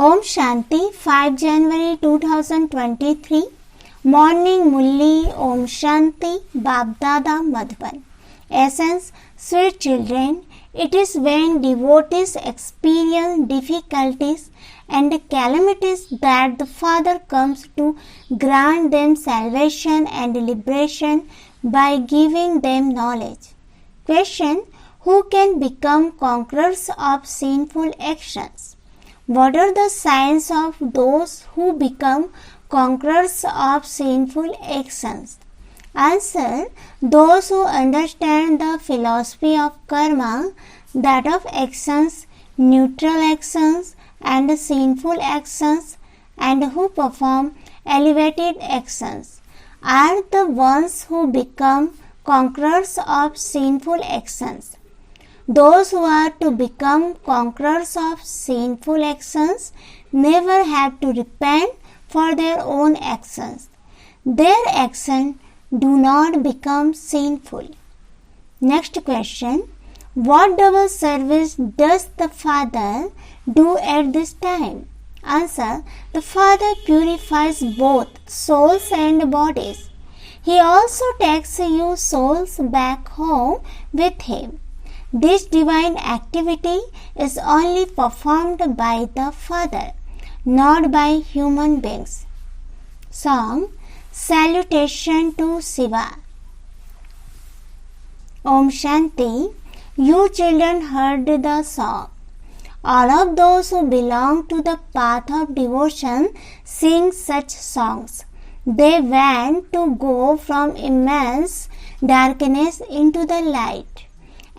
Om Shanti, 5 January 2023. Morning Murali. Om Shanti, Babdada Madhvan. Essence, sweet children, it is when devotees experience difficulties and calamities that the Father comes to grant them salvation and liberation by giving them knowledge. Question: who can become conquerors of sinful actions? What are the signs of those who become conquerors of sinful actions? Answer: those who understand the philosophy of karma, that of actions, neutral actions and sinful actions, and who perform elevated actions, are the ones who become conquerors of sinful actions. Those who are to become conquerors of sinful actions never have to repent for their own actions. Their actions do not become sinful. Next question: what double service does the Father do at this time? Answer: the Father purifies both souls and bodies. He also takes you souls back home with Him. This divine activity is only performed by the Father, not by human beings. Song: Salutation to Shiva. Om Shanti. You children heard the song. All of those who belong to the path of devotion sing such songs. They want to go from immense darkness into the light.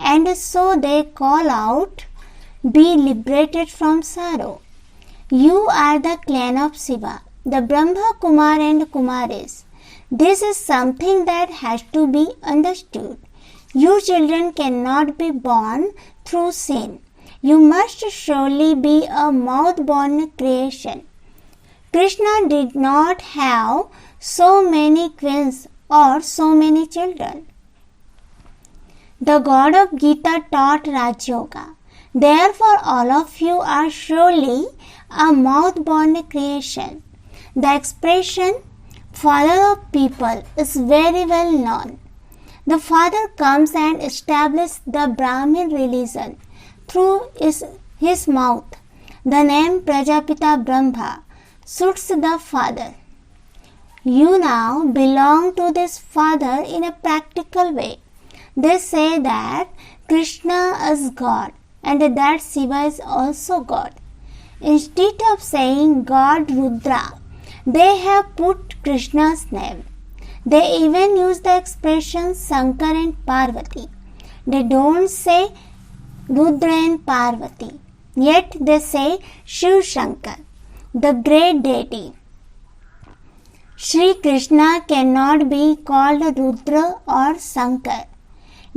And so they call out, be liberated from sorrow. You are the clan of Shiva, the Brahmakumaris and Kumaris. This is something that has to be understood. You children cannot be born through sin. You must surely be a mouth-born creation. Krishna did not have so many queens or so many children. The God of Gita taught Raj Yoga. Therefore, all of you are surely a mouth-born creation. The expression Father of people is very well known. The Father comes and establishes the Brahmin religion through his mouth. The name Prajapita Brahma suits the Father. You now belong to this Father in a practical way. They say that Krishna is God and that Shiva is also God. Instead of saying God Rudra, they have put Krishna's name. They even use the expression Shankar and Parvati. They don't say Rudra and Parvati, yet they say Shiv Shankar, the great deity. Sri Krishna cannot be called Rudra or Shankar.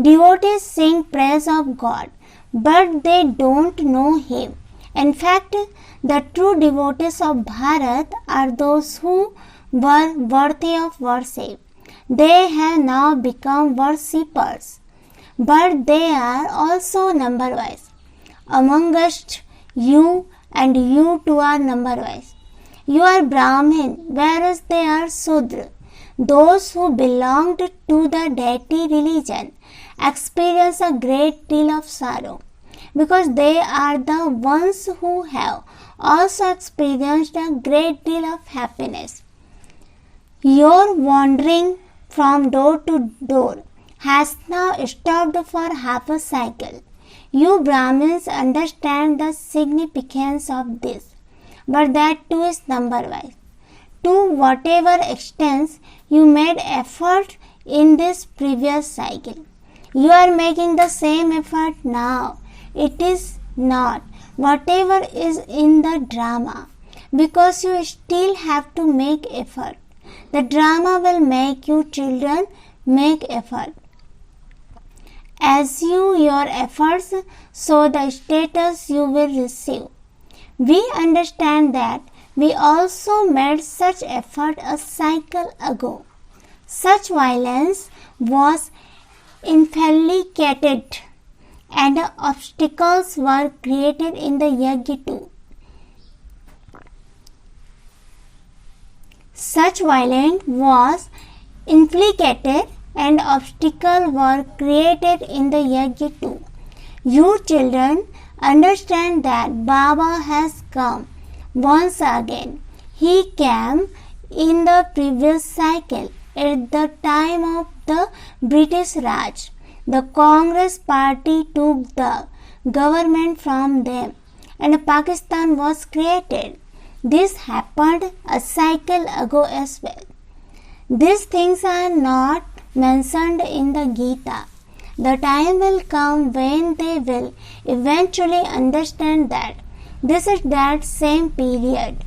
Devotees sing praise of God, but they don't know Him. In fact, the true devotees of Bharat are those who were worthy of worship. They have now become worshippers, but they are also number-wise. Amongst you and you too are number-wise. You are Brahmin, whereas they are Sudra. Those who belonged to the deity religion experience a great deal of sorrow, because they are the ones who have also experienced a great deal of happiness. Your wandering from door to door has now stopped for half a cycle. You Brahmins understand the significance of this, but that too is number-wise. To whatever extent you made effort in this previous cycle, you are making the same effort now. It is not whatever is in the drama, because you still have to make effort. The drama will make you children make effort. As your efforts show the status you will receive. We understand that we also made such effort a cycle ago. Such violence was inculcated and obstacles were created in the yajna too. Such violence was inflicted and obstacles were created in the yajna too. You children understand that Baba has come once again. He came in the previous cycle at the time of the British Raj. The Congress party took the government from them and Pakistan was created. This happened a cycle ago as well. These things are not mentioned in the Gita. The time will come when they will eventually understand that this is that same period.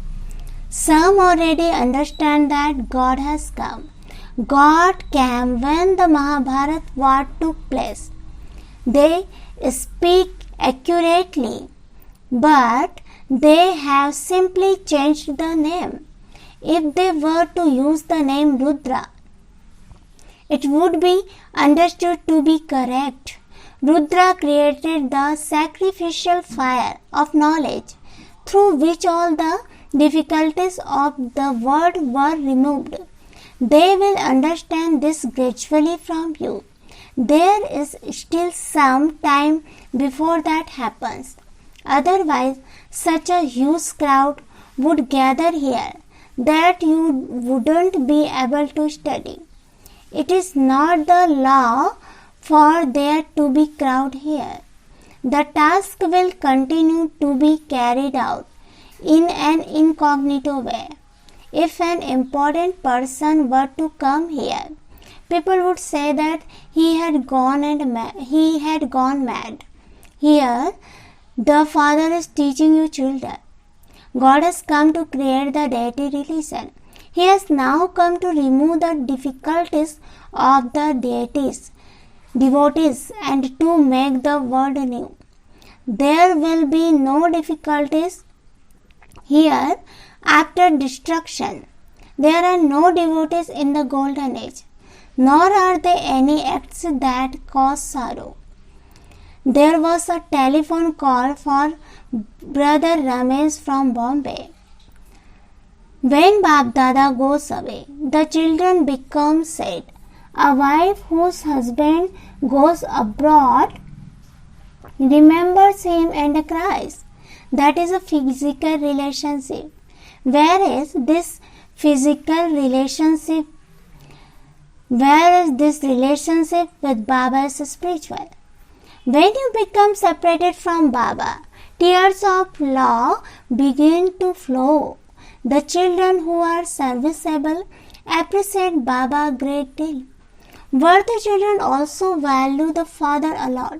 Some already understand that God has come. God came when the Mahabharata war took place. They speak accurately, but they have simply changed the name. If they were to use the name Rudra, it would be understood to be correct. Rudra created the sacrificial fire of knowledge through which all the difficulties of the world were removed. They will understand this gradually from you. There is still some time before that happens. Otherwise, such a huge crowd would gather here that you wouldn't be able to study. It is not the law for there to be crowd here. The task will continue to be carried out in an incognito way. If an important person were to come here, people would say that he had gone mad. Here, the Father is teaching you children. God has come to create the deity religion. He has now come to remove the difficulties of the devotees and to make the world new. There will be no difficulties here after destruction. There are no devotees in the golden age, nor are there any acts that cause sorrow. There was a telephone call for Brother Ramesh from Bombay. When Bap Dada goes away, the children become sad. A wife whose husband goes abroad remembers him and cries. That is a physical relationship. Whereas this relationship with Baba is spiritual. When you become separated from Baba, tears of love begin to flow. The children who are serviceable appreciate Baba a great deal. Worthy children also value the Father a lot.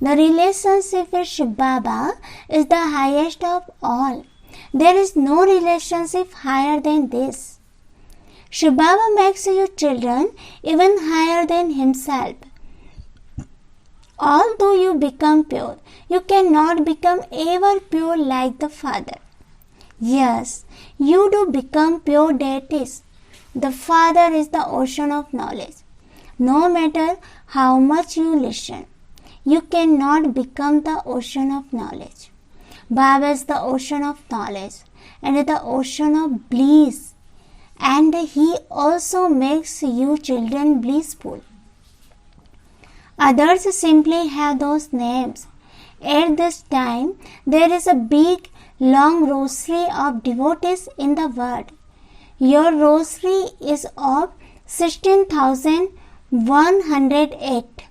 The relationship with Shiv Baba is the highest of all. There is no relationship higher than this. Shiv Baba makes you children even higher than himself. Although you become pure, you cannot become ever pure like the Father. Yes, you do become pure deities. The Father is the ocean of knowledge. No matter how much you listen, you cannot become the ocean of knowledge. Baba is the ocean of knowledge and the ocean of bliss, and he also makes you children blissful. Others simply have those names. At this time, there is a big, long rosary of devotees in the world. Your rosary is of 16,108.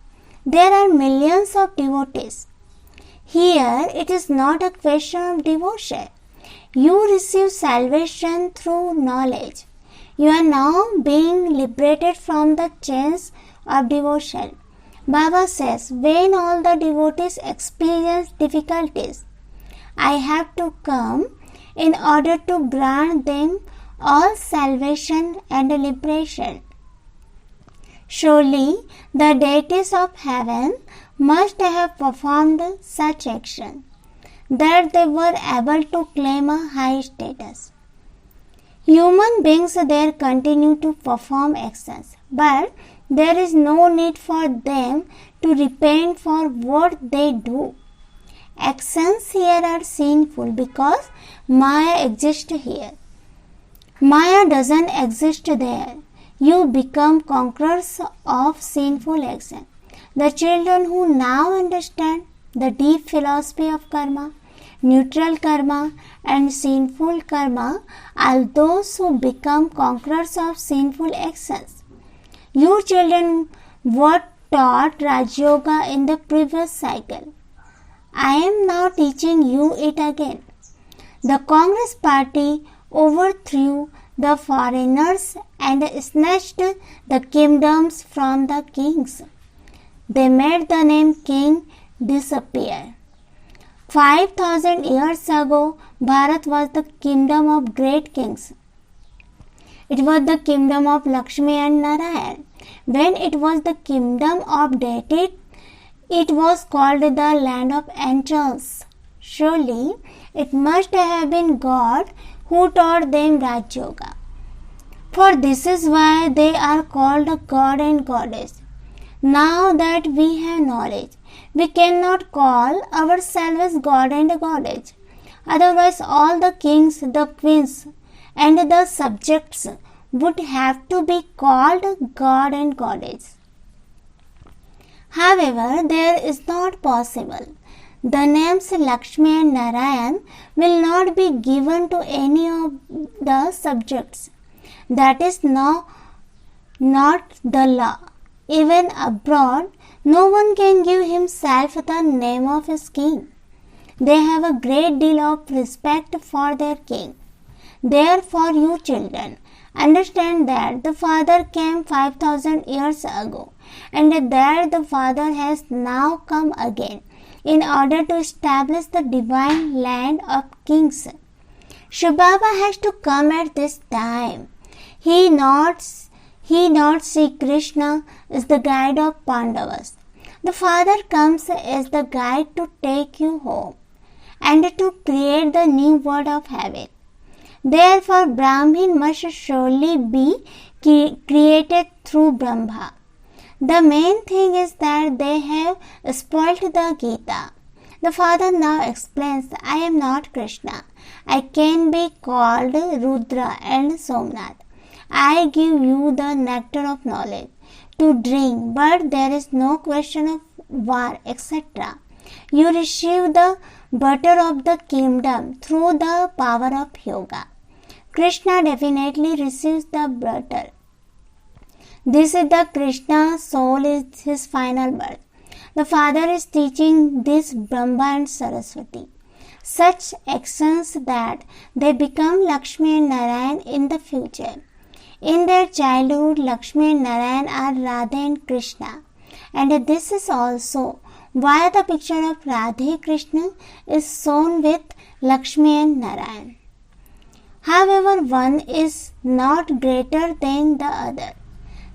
There are millions of devotees. Here, it is not a question of devotion. You receive salvation through knowledge. You are now being liberated from the chains of devotion. Baba says, when all the devotees experience difficulties, I have to come in order to grant them all salvation and liberation. Surely the deities of heaven must have performed such action that they were able to claim a high status. Human beings there continue to perform actions, but there is no need for them to repent for what they do. Actions here are sinful because Maya exists here. Maya doesn't exist there. You become conquerors of sinful action. The children who now understand the deep philosophy of karma, neutral karma and sinful karma are those who become conquerors of sinful actions. You children were taught Raj Yoga in the previous cycle. I am now teaching you it again. The Congress party overthrew the foreigners and snatched the kingdoms from the kings. They made the name king disappear. 5,000 years ago, Bharat was the kingdom of great kings. It was the kingdom of Lakshmi and Narayan. When it was the kingdom of deities, it was called the land of angels. Surely, it must have been God who taught them Raj Yoga. For this is why they are called God and Goddess. Now that we have knowledge, we cannot call ourselves God and Goddess. Otherwise, all the kings, the queens, and the subjects would have to be called God and Goddess. However, there is not possible. The names Lakshmi and Narayan will not be given to any of the subjects. That is not the law. Even abroad, no one can give himself the name of his king. They have a great deal of respect for their king. Therefore, you children, understand that the Father came 5,000 years ago and that the Father has now come again in order to establish the divine land of kings. Shiv Baba has to come at this time. He not Sri Krishna is the guide of Pandavas. The Father comes as the guide to take you home and to create the new world of heaven. Therefore, Brahmin must surely be created through Brahma. The main thing is that they have spoilt the Gita. The Father now explains, I am not Krishna. I can be called Rudra and Somnath. I give you the nectar of knowledge to drink, but there is no question of war, etc. You receive the butter of the kingdom through the power of yoga. Krishna definitely receives the butter. This is the Krishna soul is his final birth. The Father is teaching this Brahma and Saraswati such actions that they become Lakshmi and Narayan in the future. In their childhood, Lakshmi and Narayan are Radha and Krishna, and this is also why the picture of Radha Krishna is shown with Lakshmi and Narayan. However, one is not greater than the other.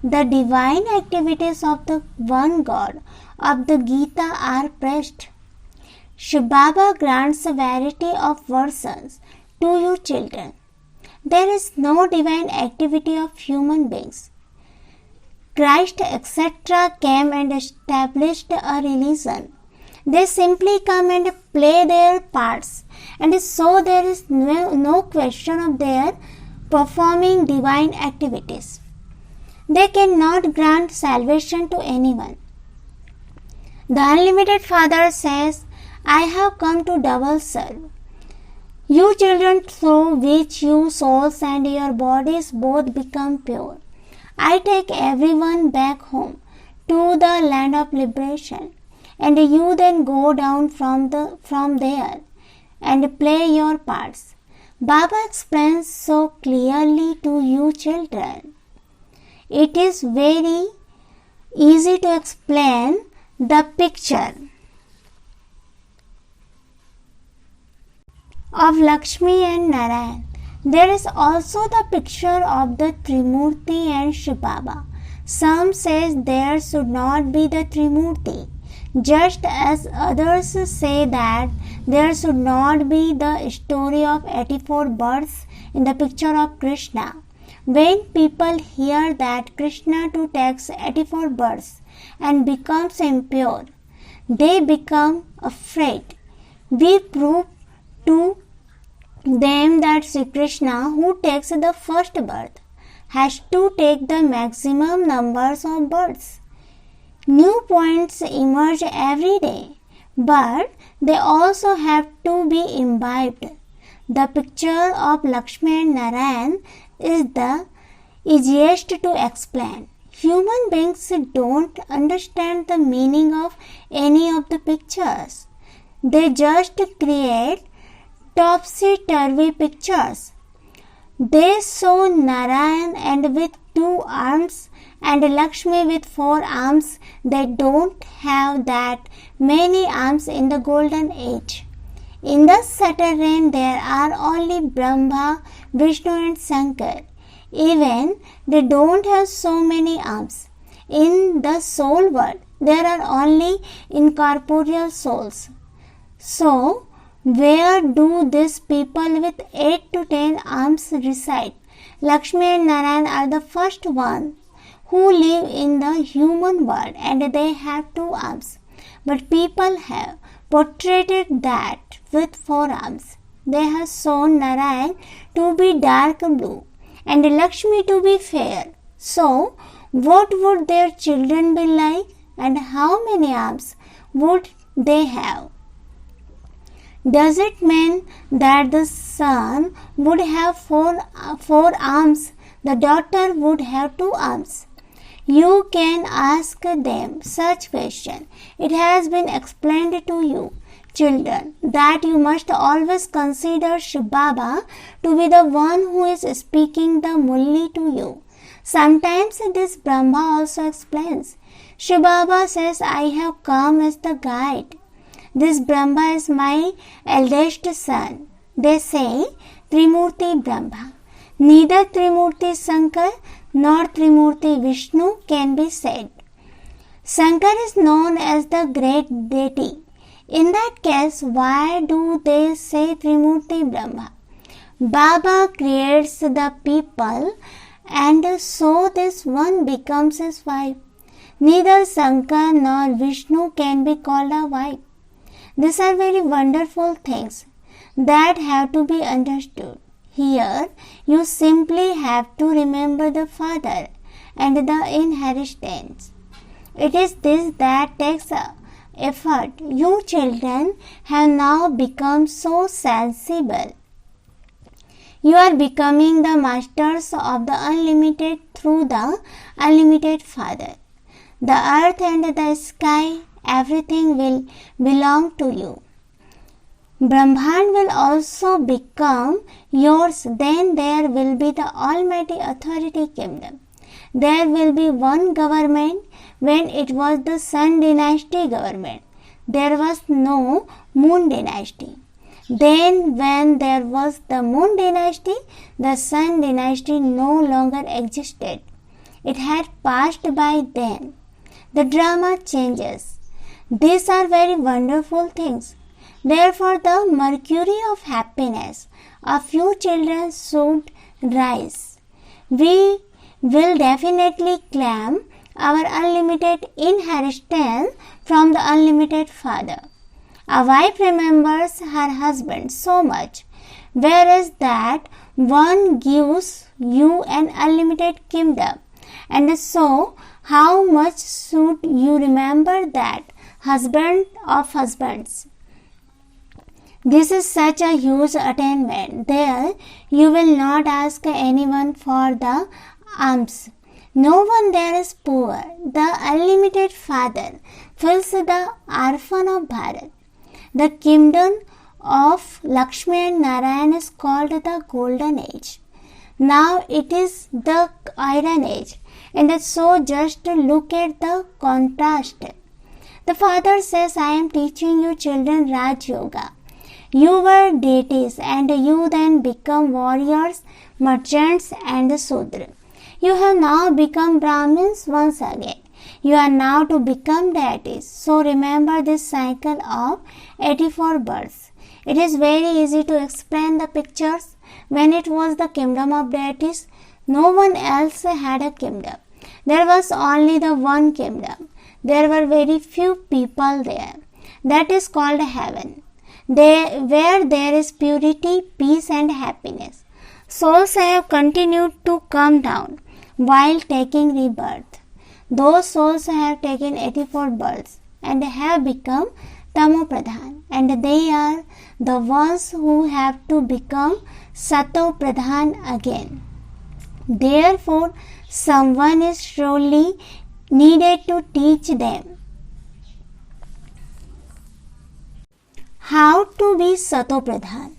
The divine activities of the one God of the Gita are praised. Shiv Baba grants a variety of versions to you children. There is no divine activity of human beings. Christ etc. came and established a religion. They simply come and play their parts, and so there is no question of their performing divine activities. They cannot grant salvation to anyone. The Unlimited Father says, I have come to double serve. You children through which you souls and your bodies both become pure. I take everyone back home to the land of liberation, and you then go down from there and play your parts. Baba explains so clearly to you children. It is very easy to explain the picture of Lakshmi and Narayan. There is also the picture of the Trimurti and Shiv Baba. Some say there should not be the Trimurti, just as others say that there should not be the story of 84 births in the picture of Krishna. When people hear that Krishna too takes 84 births and becomes impure, they become afraid. We prove to them that Sri Krishna, who takes the first birth, has to take the maximum numbers of births. New points emerge every day, but they also have to be imbibed. The picture of Lakshmi and Narayan is the easiest to explain. Human beings don't understand the meaning of any of the pictures. They just create topsy-turvy pictures. They show Narayan and with 2 arms and Lakshmi with 4 arms. They don't have that many arms in the golden age. In the Saturn reign there are only Brahma, Vishnu and Shankar. Even they don't have so many arms. In the soul world there are only incorporeal souls. So, where do these people with 8 to 10 arms reside? Lakshmi and Narayan are the first ones who live in the human world and they have 2 arms. But people have portrayed that with 4 arms. They have shown Narayan to be dark blue and Lakshmi to be fair. So, what would their children be like and how many arms would they have? Does it mean that the son would have four arms, the daughter would have 2 arms? You can ask them such question. It has been explained to you, children, that you must always consider Shiv Baba to be the one who is speaking the Murali to you. Sometimes this Brahma also explains. Shiv Baba says, I have come as the guide. This Brahma is my eldest son. They say Trimurti Brahma. Neither Trimurti Shankar nor Trimurti Vishnu can be said. Shankar is known as the great deity. In that case, why do they say Trimurti Brahma? Baba creates the people and so this one becomes his wife. Neither Shankar nor Vishnu can be called a wife. These are very wonderful things that have to be understood. Here, you simply have to remember the father and the inheritance. It is this that takes effort. You children have now become so sensible. You are becoming the masters of the unlimited through the unlimited Father. The earth and the sky, everything will belong to you. Brahman will also become yours. Then there will be the Almighty Authority Kingdom. There will be one government. When it was the Sun Dynasty government, there was no Moon Dynasty. Then when there was the Moon Dynasty, the Sun Dynasty no longer existed. It had passed by then. The drama changes. These are very wonderful things. Therefore, the mercury of happiness of you children should rise. We will definitely claim our unlimited inheritance from the unlimited Father. A wife remembers her husband so much, whereas that one gives you an unlimited kingdom. And so, how much should you remember that husband of husbands? This is such a huge attainment. There, you will not ask anyone for the alms. No one there is poor. The unlimited Father fills the orphan of Bharat. The kingdom of Lakshmi and Narayan is called the Golden Age. Now it is the Iron Age. And so just look at the contrast. The Father says, I am teaching you children Raj Yoga. You were deities and you then become warriors, merchants and Sudra. You have now become Brahmins once again. You are now to become deities. So remember this cycle of 84 births. It is very easy to explain the pictures. When it was the kingdom of deities, no one else had a kingdom. There was only the one kingdom. There were very few people there. That is called heaven. where there is purity, peace and happiness. Souls have continued to come down while taking rebirth. Those souls have taken 84 births and have become Tamopradhan, and they are the ones who have to become Satopradhan again. Therefore, someone is surely needed to teach them how to be Satopradhan.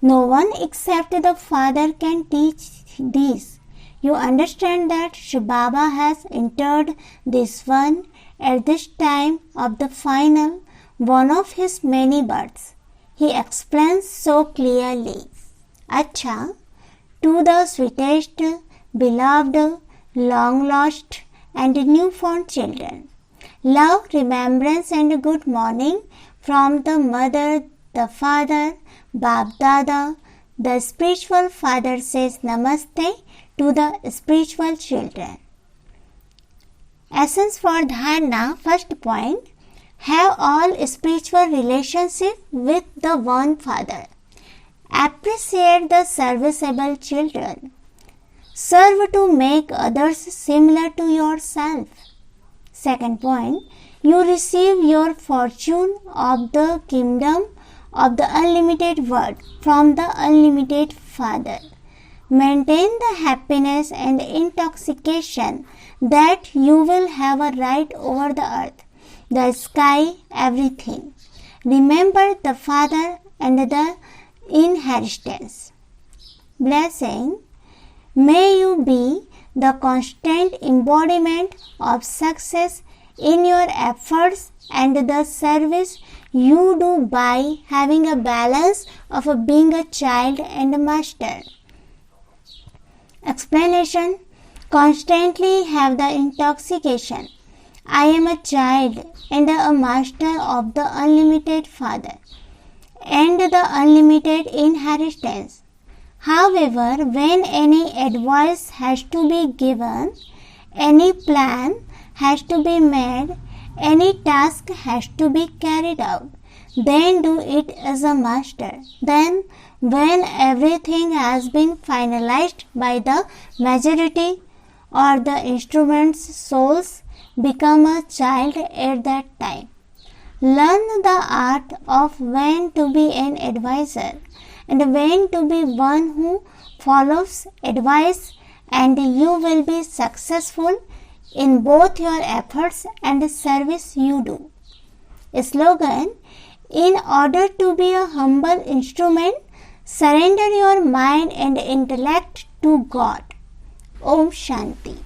No one except the Father can teach this. You understand that Shiv Baba has entered this one at this time of the final one of his many births. He explains so clearly. Acha, to the sweetest, beloved, long lost and newborn children, love, remembrance and good morning from the mother, the father, Bab Dada. The spiritual father says Namaste to the spiritual children. Essence for Dharana. First point, have all spiritual relationship with the one Father. Appreciate the serviceable children. Serve to make others similar to yourself. Second point, you receive your fortune of the kingdom of the unlimited word from the unlimited Father. Maintain the happiness and intoxication that you will have a right over the earth, the sky, everything. Remember the Father and the inheritance. Blessing. May you be the constant embodiment of success in your efforts and the service you do by having a balance of being a child and a master. Explanation. Constantly have the intoxication. I am a child and a master of the unlimited Father and the unlimited inheritance. However, when any advice has to be given, any plan has to be made, any task has to be carried out, then do it as a master. Then, when everything has been finalized by the majority or the instrument's souls, become a child at that time. Learn the art of when to be an advisor and when to be one who follows advice, and you will be successful in both your efforts and the service you do. Slogan. In order to be a humble instrument, surrender your mind and intellect to God. Om Shanti.